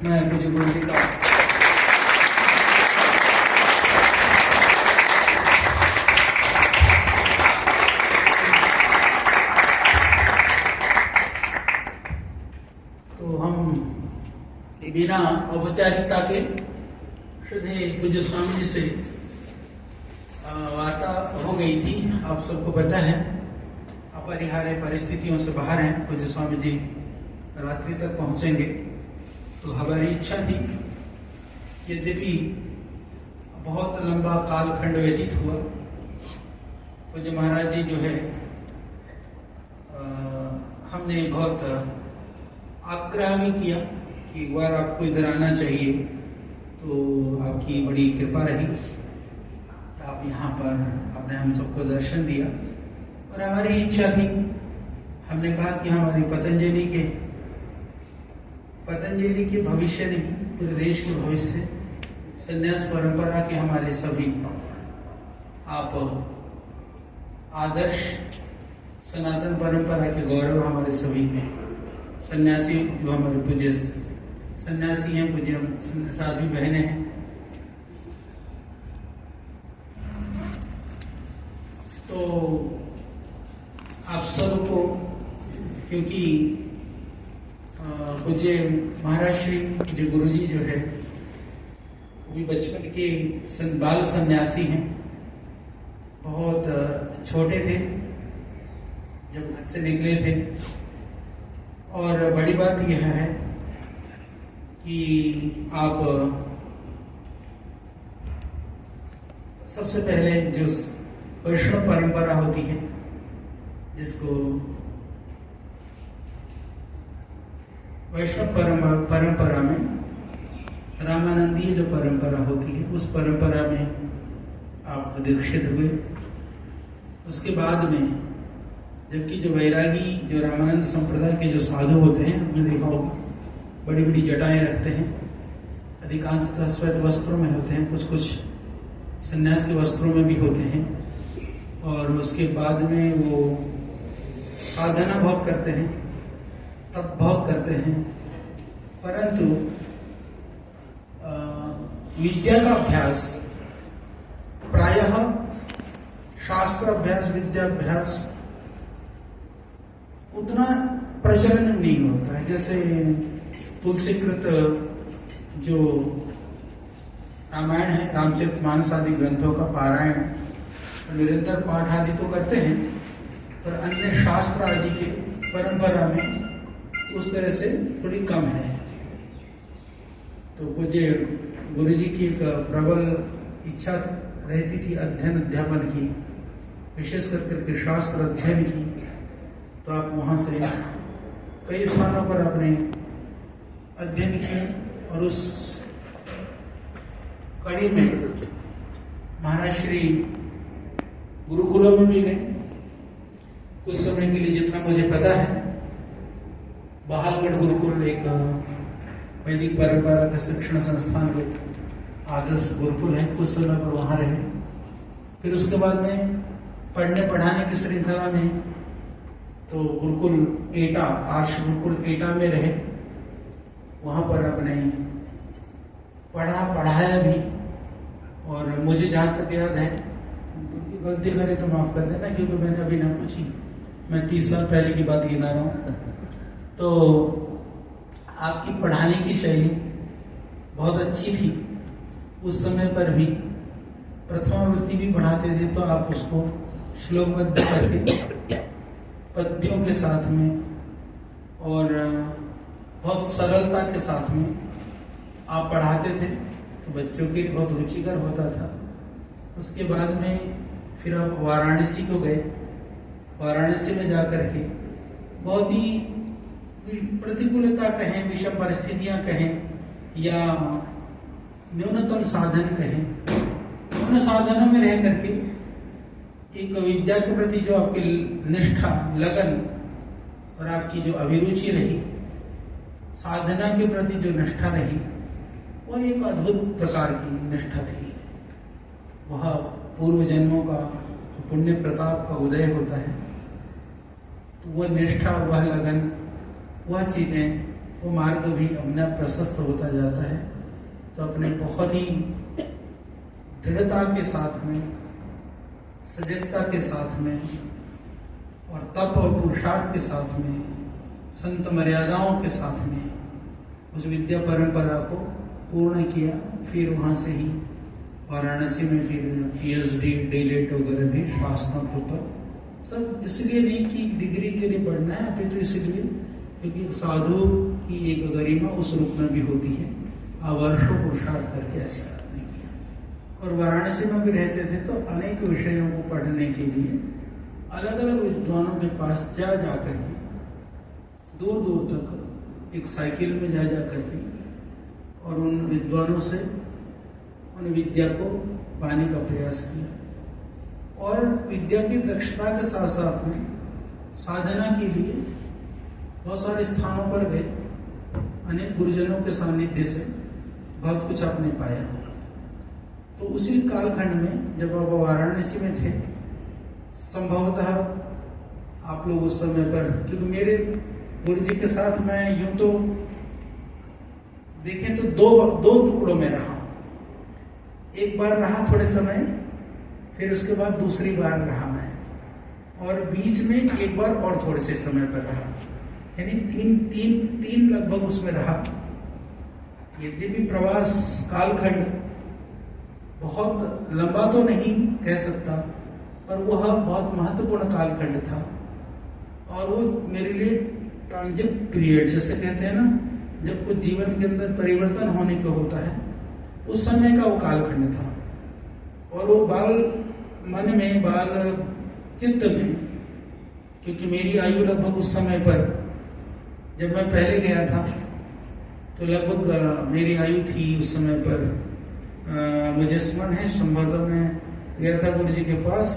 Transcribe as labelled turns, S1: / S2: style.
S1: मैं पूज्य गुरु जी का तो हम बिना औपचारिकता के सीधे पूज्य स्वामी जी से वार्ता हो गई थी। आप सबको पता है, अपरिहार्य परिस्थितियों से बाहर हैं। पूज्य स्वामी जी रात्रि तक पहुंचेंगे, तो हमारी इच्छा थी, यद्यपि बहुत लंबा कालखंड व्यतीत हुआ। पूज्य महाराज जी जो है, हमने बहुत आग्रह भी किया कि एक बार आपको इधर आना चाहिए, तो आपकी बड़ी कृपा रही, आप यहाँ पर आपने हम सबको दर्शन दिया। और हमारी इच्छा थी, हमने कहा कि हमारी पतंजलि के भविष्य नहीं, पूरे देश के भविष्य, संन्यास परंपरा के हमारे सभी आप आदर्श, सनातन परंपरा के गौरव हमारे सभी सन्यासी, जो हमारे पूज्य सन्यासी हैं, पूज्य साध्वी बहनें हैं, तो आप सबको, क्योंकि पूज्य महाराज श्री पूज्य गुरु जी जो है, वो भी बचपन के बाल सन्यासी हैं। बहुत छोटे थे जब घर से निकले थे। और बड़ी बात यह है कि आप सबसे पहले जो वैष्णव परंपरा होती है, जिसको वैष्णव परंपरा में रामानंदीय जो परंपरा होती है, उस परंपरा में आप दीक्षित हुए। उसके बाद में, जबकि जो वैरागी, जो रामानंद संप्रदाय के जो साधु होते हैं, आपने देखा होगा, बड़ी बड़ी जटाएं रखते हैं, अधिकांशतः श्वेत वस्त्रों में होते हैं, कुछ कुछ सन्यास के वस्त्रों में भी होते हैं। और उसके बाद में वो साधना बहुत करते हैं, तप बहुत करते हैं, परंतु विद्या का अभ्यास, प्रायः शास्त्र अभ्यास, विद्या अभ्यास उतना प्रचलन नहीं होता है। जैसे तुलसीकृत जो रामायण है, रामचरितमानस आदि ग्रंथों का पारायण निरंतर पाठ आदि तो करते हैं, पर अन्य शास्त्र आदि के परंपरा में उस तरह से थोड़ी कम है। तो पूज्य गुरु जी की एक प्रबल इच्छा रहती थी अध्ययन अध्यापन की, विशेष करके शास्त्र अध्ययन की। तो आप वहाँ से कई स्थानों पर आपने अध्ययन किया, और उस कड़ी में महाराज श्री गुरुकुलों में भी गए कुछ समय के लिए। जितना मुझे पता है, बहालगढ़ गुरुकुल एक वैदिक परंपरा का शिक्षण संस्थान एक आदर्श गुरुकुल है, कुछ समय पर वहाँ रहे। फिर उसके बाद में पढ़ने पढ़ाने की श्रृंखला में तो गुरुकुल एटा, आर्ष गुरुकुल एटा में रहे, वहाँ पर अपने पढ़ाया भी। और मुझे जहाँ तक याद है, गलती करे तो माफ कर देना, क्योंकि मैंने अभी ना पूछी, मैं 30 साल पहले की बात गिना रहा हूँ। तो आपकी पढ़ाने की शैली बहुत अच्छी थी। उस समय पर भी प्रथमावृत्ति भी पढ़ाते थे, तो आप उसको श्लोकबद्ध करके पद्यों के साथ में और बहुत सरलता के साथ में आप पढ़ाते थे, तो बच्चों के लिए बहुत रुचिकर होता था। उसके बाद में फिर आप वाराणसी को गए। वाराणसी में जाकर के बहुत ही प्रतिकूलता कहें, विषम परिस्थितियां कहें, या न्यूनतम साधन कहें, उन साधनों में रह करके एक विद्या के प्रति जो आपकी निष्ठा, लगन और आपकी जो अभिरुचि रही, साधना के प्रति जो निष्ठा रही, वह एक अद्भुत प्रकार की निष्ठा थी। वह पूर्व जन्मों का जो पुण्य प्रताप का उदय होता है, तो वह निष्ठा, वह लगन, वह चीजें वो मार्ग भी अपने आप प्रशस्त होता जाता है। तो अपने बहुत ही दृढ़ता के साथ में, सजगता के साथ में और तप और पुरुषार्थ के साथ में, संत मर्यादाओं के साथ में उस विद्या परंपरा को पूर्ण किया। फिर वहाँ से ही वाराणसी में फिर PhD DLED वगैरह भी शास्त्रों के ऊपर, सब इसलिए नहीं कि डिग्री के लिए पढ़ना है, अभी तो इसलिए क्योंकि साधु की एक गरिमा उस रूप में भी होती है। वर्षों पुरुषार्थ करके ऐसा आपने किया। और वाराणसी में भी रहते थे तो अनेक विषयों को पढ़ने के लिए अलग अलग विद्वानों के पास जा कर के, दूर दूर तक एक साइकिल में जा कर के और उन विद्वानों से उन विद्या को पाने का प्रयास किया। और विद्या की दक्षता के साथ साथ में साधना के लिए बहुत सारे स्थानों पर गए, अनेक गुरुजनों के सानिध्य से बहुत कुछ आपने पाया। तो उसी कालखंड में जब आप वाराणसी में थे, संभवतः आप लोग उस समय पर, क्योंकि मेरे गुरु जी के साथ मैं यूं तो देखें तो दो टुकड़ों में रहा। एक बार रहा थोड़े समय, फिर उसके बाद दूसरी बार रहा मैं, और बीच में एक बार और थोड़े से समय पर रहा, यानी तीन लगभग उसमें रहा। यद्यपि प्रवास कालखंड बहुत लंबा तो नहीं कह सकता, पर वह बहुत महत्वपूर्ण कालखंड था। और वो मेरे लिए ट्रांजिट पीरियड जैसे कहते हैं ना, जब कुछ जीवन के अंदर परिवर्तन होने को होता है, उस समय का वो कालखंड था। और वो बाल मन में, बाल चित्त में, क्योंकि मेरी आयु लगभग उस समय पर, जब मैं पहले गया था तो लगभग मेरी आयु थी उस समय पर, मुझे स्मरण है संभवतः मैं गया था गुरु जी के पास